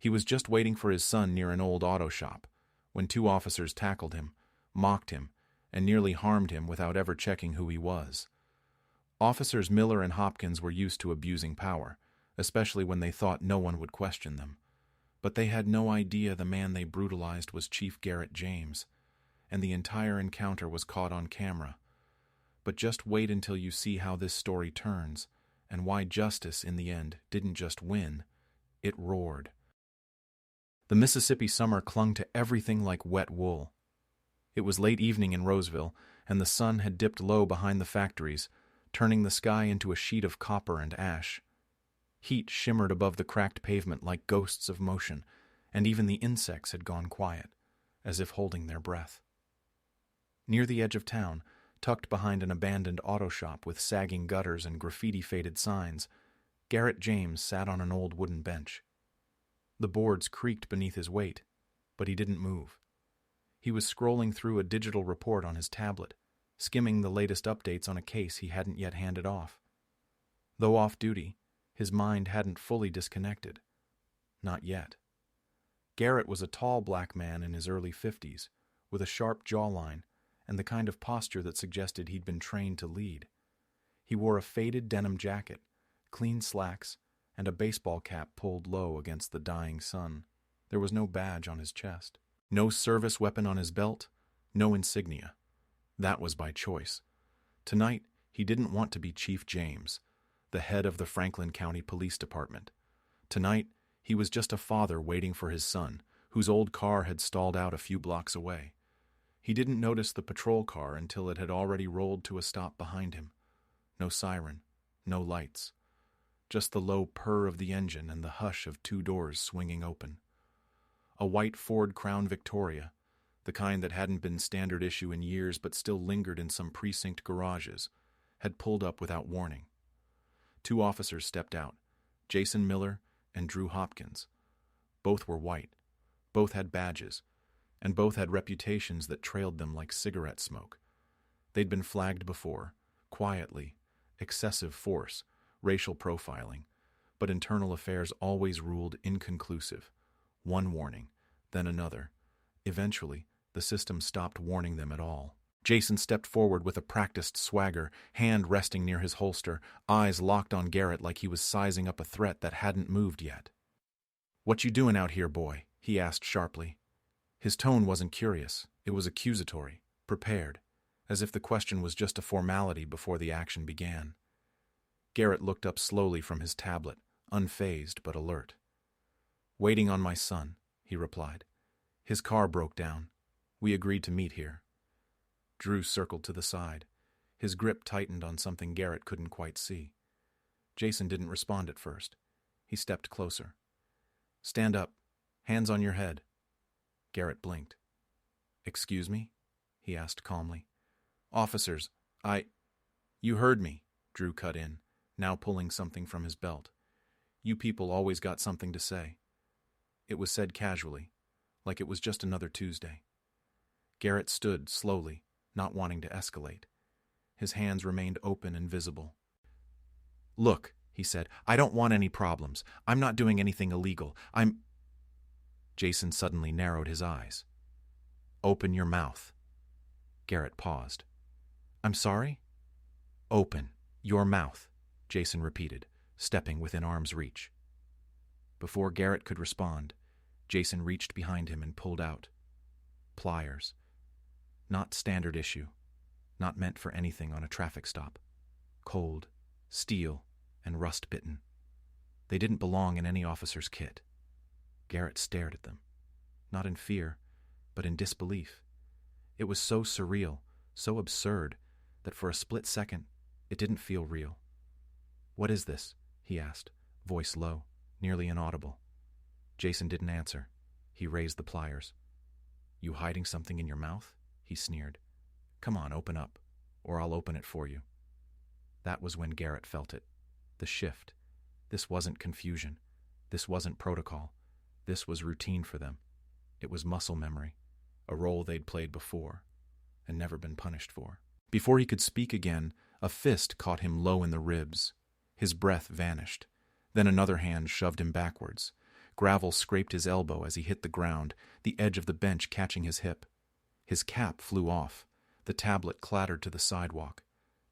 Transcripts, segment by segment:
He was just waiting for his son near an old auto shop when two officers tackled him, mocked him, and nearly harmed him without ever checking who he was. Officers Miller and Hopkins were used to abusing power, especially when they thought no one would question them. But they had no idea the man they brutalized was Chief Garrett James, and the entire encounter was caught on camera. But just wait until you see how this story turns, and why justice, in the end, didn't just win, it roared. The Mississippi summer clung to everything like wet wool. It was late evening in Roseville, and the sun had dipped low behind the factories, turning the sky into a sheet of copper and ash. Heat shimmered above the cracked pavement like ghosts of motion, and even the insects had gone quiet, as if holding their breath. Near the edge of town, tucked behind an abandoned auto shop with sagging gutters and graffiti-faded signs, Garrett James sat on an old wooden bench. The boards creaked beneath his weight, but he didn't move. He was scrolling through a digital report on his tablet, skimming the latest updates on a case he hadn't yet handed off. Though off-duty, his mind hadn't fully disconnected. Not yet. Garrett was a tall black man in his early 50s, with a sharp jawline and the kind of posture that suggested he'd been trained to lead. He wore a faded denim jacket, clean slacks, and a baseball cap pulled low against the dying sun. There was no badge on his chest, no service weapon on his belt, no insignia. That was by choice. Tonight, he didn't want to be Chief James, the head of the Franklin County Police Department. Tonight, he was just a father waiting for his son, whose old car had stalled out a few blocks away. He didn't notice the patrol car until it had already rolled to a stop behind him. No siren, no lights. Just the low purr of the engine and the hush of two doors swinging open. A white Ford Crown Victoria, the kind that hadn't been standard issue in years but still lingered in some precinct garages, had pulled up without warning. Two officers stepped out, Jason Miller and Drew Hopkins. Both were white, both had badges, and both had reputations that trailed them like cigarette smoke. They'd been flagged before, quietly, excessive force, racial profiling, but internal affairs always ruled inconclusive. One warning, then another. Eventually, the system stopped warning them at all. Jason stepped forward with a practiced swagger, hand resting near his holster, eyes locked on Garrett like he was sizing up a threat that hadn't moved yet. "What you doing out here, boy?" he asked sharply. His tone wasn't curious. It was accusatory, prepared, as if the question was just a formality before the action began. Garrett looked up slowly from his tablet, unfazed but alert. "Waiting on my son," he replied. "His car broke down. We agreed to meet here." Drew circled to the side. His grip tightened on something Garrett couldn't quite see. Jason didn't respond at first. He stepped closer. "Stand up. Hands on your head." Garrett blinked. "Excuse me?" he asked calmly. "Officers, You heard me," Drew cut in, now pulling something from his belt. "You people always got something to say." It was said casually, like it was just another Tuesday. Garrett stood slowly, not wanting to escalate. His hands remained open and visible. "Look," he said, "I don't want any problems. I'm not doing anything illegal. Jason suddenly narrowed his eyes. "Open your mouth." Garrett paused. "I'm sorry?" "Open your mouth," Jason repeated, stepping within arm's reach. Before Garrett could respond, Jason reached behind him and pulled out pliers. Not standard issue, not meant for anything on a traffic stop. Cold, steel, and rust-bitten. They didn't belong in any officer's kit. Garrett stared at them, not in fear, but in disbelief. It was so surreal, so absurd, that for a split second, it didn't feel real. "What is this?" he asked, voice low, nearly inaudible. Jason didn't answer. He raised the pliers. "You hiding something in your mouth?" he sneered. "Come on, open up, or I'll open it for you." That was when Garrett felt it. The shift. This wasn't confusion. This wasn't protocol. This was routine for them. It was muscle memory, a role they'd played before, and never been punished for. Before he could speak again, a fist caught him low in the ribs. His breath vanished. Then another hand shoved him backwards. Gravel scraped his elbow as he hit the ground, the edge of the bench catching his hip. His cap flew off. The tablet clattered to the sidewalk.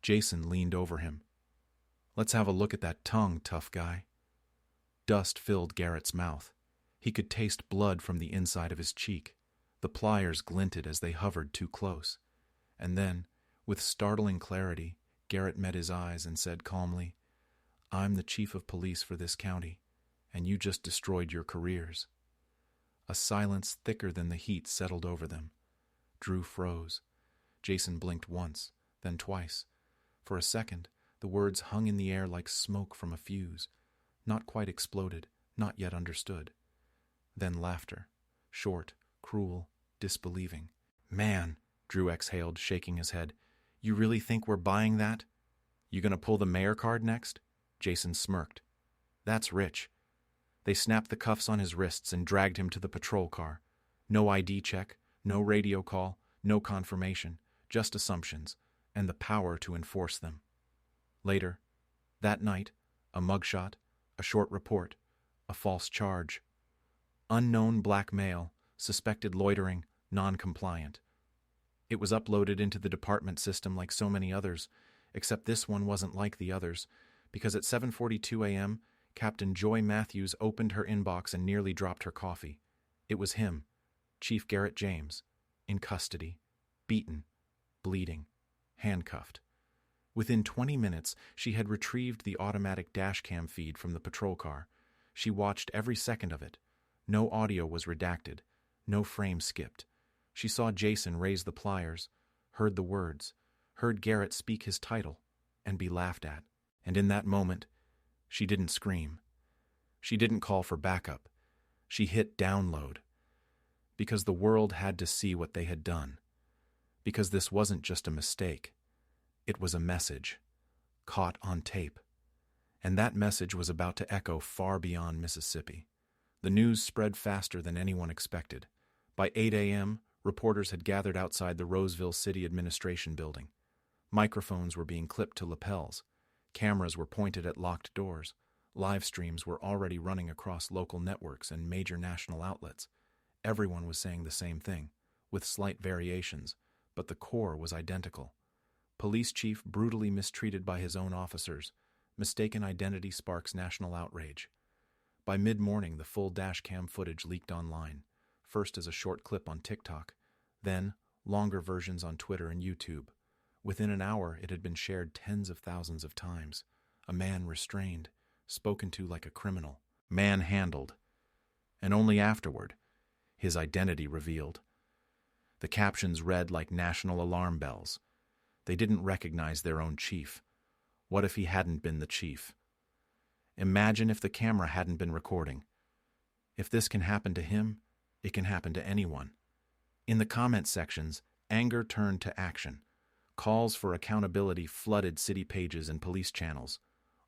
Jason leaned over him. "Let's have a look at that tongue, tough guy." Dust filled Garrett's mouth. He could taste blood from the inside of his cheek. The pliers glinted as they hovered too close. And then, with startling clarity, Garrett met his eyes and said calmly, "I'm the chief of police for this county, and you just destroyed your careers." A silence thicker than the heat settled over them. Drew froze. Jason blinked once, then twice. For a second, the words hung in the air like smoke from a fuse. Not quite exploded, not yet understood. Then laughter. Short, cruel, disbelieving. "Man," Drew exhaled, shaking his head. "You really think we're buying that? You gonna pull the mayor card next?" Jason smirked. "That's rich." They snapped the cuffs on his wrists and dragged him to the patrol car. No ID check, no radio call, no confirmation, just assumptions, and the power to enforce them. Later, that night, a mugshot, a short report, a false charge. Unknown black male, suspected loitering, non-compliant. It was uploaded into the department system like so many others, except this one wasn't like the others, because at 7:42 a.m., Captain Joy Matthews opened her inbox and nearly dropped her coffee. It was him, Chief Garrett James, in custody, beaten, bleeding, handcuffed. Within 20 minutes, she had retrieved the automatic dashcam feed from the patrol car. She watched every second of it. No audio was redacted, no frame skipped. She saw Jason raise the pliers, heard the words, heard Garrett speak his title, and be laughed at. And in that moment, she didn't scream. She didn't call for backup. She hit download. Because the world had to see what they had done. Because this wasn't just a mistake. It was a message, caught on tape. And that message was about to echo far beyond Mississippi. The news spread faster than anyone expected. By 8 a.m., reporters had gathered outside the Roseville City Administration building. Microphones were being clipped to lapels. Cameras were pointed at locked doors. Live streams were already running across local networks and major national outlets. Everyone was saying the same thing, with slight variations, but the core was identical. Police chief brutally mistreated by his own officers. Mistaken identity sparks national outrage. By mid-morning, the full dashcam footage leaked online, first as a short clip on TikTok, then longer versions on Twitter and YouTube. Within an hour, it had been shared tens of thousands of times. A man restrained, spoken to like a criminal, manhandled. And only afterward, his identity revealed. The captions read like national alarm bells. They didn't recognize their own chief. What if he hadn't been the chief? Imagine if the camera hadn't been recording. If this can happen to him, it can happen to anyone. In the comment sections, anger turned to action. Calls for accountability flooded city pages and police channels.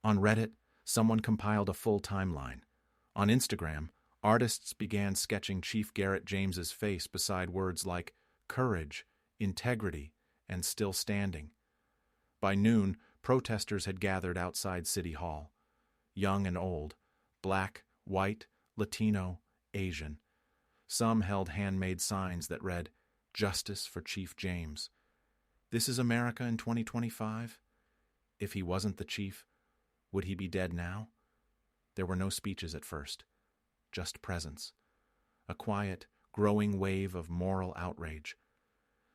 On Reddit, someone compiled a full timeline. On Instagram, artists began sketching Chief Garrett James's face beside words like courage, integrity, and still standing. By noon, protesters had gathered outside City Hall. Young and old, black, white, Latino, Asian. Some held handmade signs that read, "Justice for Chief James." This is America in 2025? If he wasn't the chief, would he be dead now? There were no speeches at first, just presence. A quiet, growing wave of moral outrage.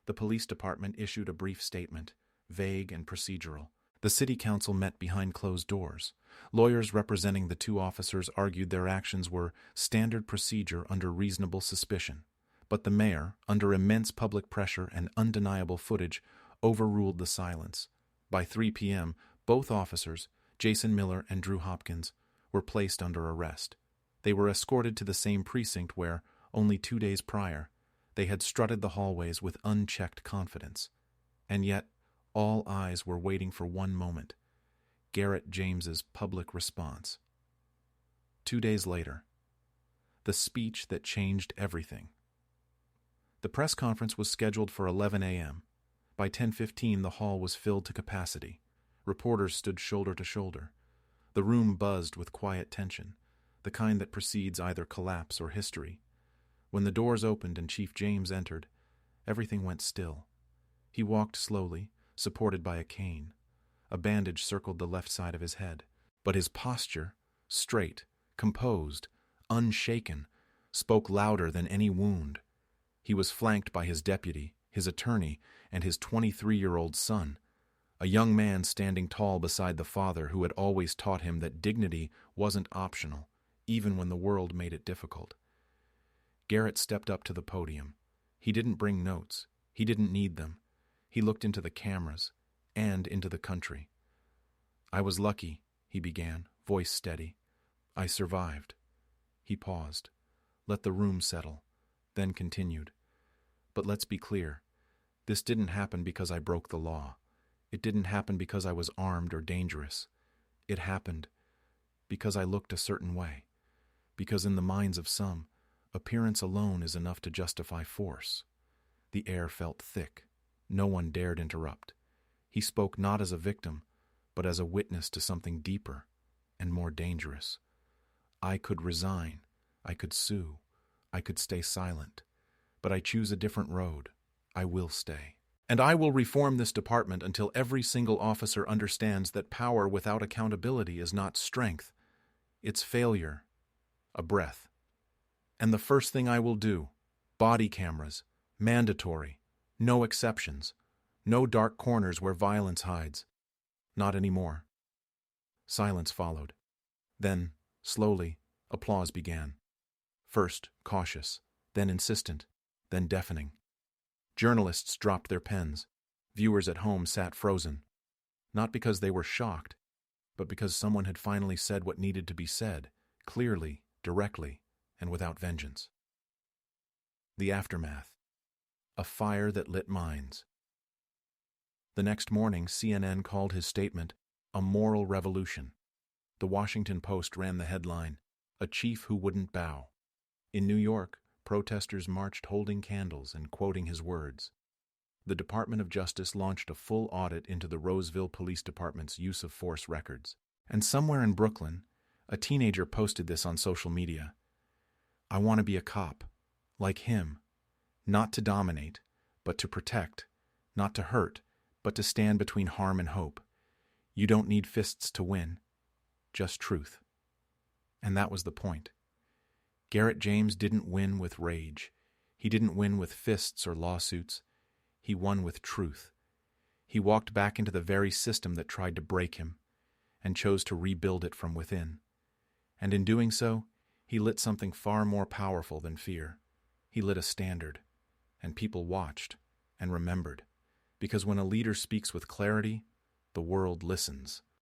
The police department issued a brief statement, vague and procedural. The city council met behind closed doors. Lawyers representing the two officers argued their actions were standard procedure under reasonable suspicion. But the mayor, under immense public pressure and undeniable footage, overruled the silence. By 3 p.m., both officers, Jason Miller and Drew Hopkins, were placed under arrest. They were escorted to the same precinct where, only 2 days prior, they had strutted the hallways with unchecked confidence. And yet, all eyes were waiting for one moment, Garrett James's public response. 2 days later, the speech that changed everything. The press conference was scheduled for 11 a.m. By 10:15, the hall was filled to capacity. Reporters stood shoulder to shoulder. The room buzzed with quiet tension. the kind that precedes either collapse or history. When the doors opened and Chief James entered, everything went still. He walked slowly, supported by a cane. A bandage circled the left side of his head, but his posture, straight, composed, unshaken, spoke louder than any wound. He was flanked by his deputy, his attorney, and his 23-year-old son, a young man standing tall beside the father who had always taught him that dignity wasn't optional, even when the world made it difficult. Garrett stepped up to the podium. He didn't bring notes. He didn't need them. He looked into the cameras and into the country. "I was lucky," he began, voice steady. "I survived." He paused, let the room settle, then continued. "But let's be clear. This didn't happen because I broke the law. It didn't happen because I was armed or dangerous. It happened because I looked a certain way. Because in the minds of some, appearance alone is enough to justify force." The air felt thick. No one dared interrupt. He spoke not as a victim, but as a witness to something deeper and more dangerous. "I could resign. I could sue. I could stay silent. But I choose a different road. I will stay. And I will reform this department until every single officer understands that power without accountability is not strength. It's failure. A breath. And the first thing I will do, body cameras, mandatory, no exceptions, no dark corners where violence hides. Not anymore." Silence followed. Then, slowly, applause began. First cautious, then insistent, then deafening. Journalists dropped their pens. Viewers at home sat frozen. Not because they were shocked, but because someone had finally said what needed to be said, clearly, directly, and without vengeance. The aftermath. A fire that lit minds. The next morning, CNN called his statement a moral revolution. The Washington Post ran the headline, "A Chief Who Wouldn't Bow." In New York, protesters marched holding candles and quoting his words. The Department of Justice launched a full audit into the Roseville Police Department's use of force records. And somewhere in Brooklyn, a teenager posted this on social media. "I want to be a cop, like him, not to dominate, but to protect, not to hurt, but to stand between harm and hope. You don't need fists to win, just truth." And that was the point. Garrett James didn't win with rage. He didn't win with fists or lawsuits. He won with truth. He walked back into the very system that tried to break him, and chose to rebuild it from within. And in doing so, he lit something far more powerful than fear. He lit a standard, and people watched and remembered, because when a leader speaks with clarity, the world listens.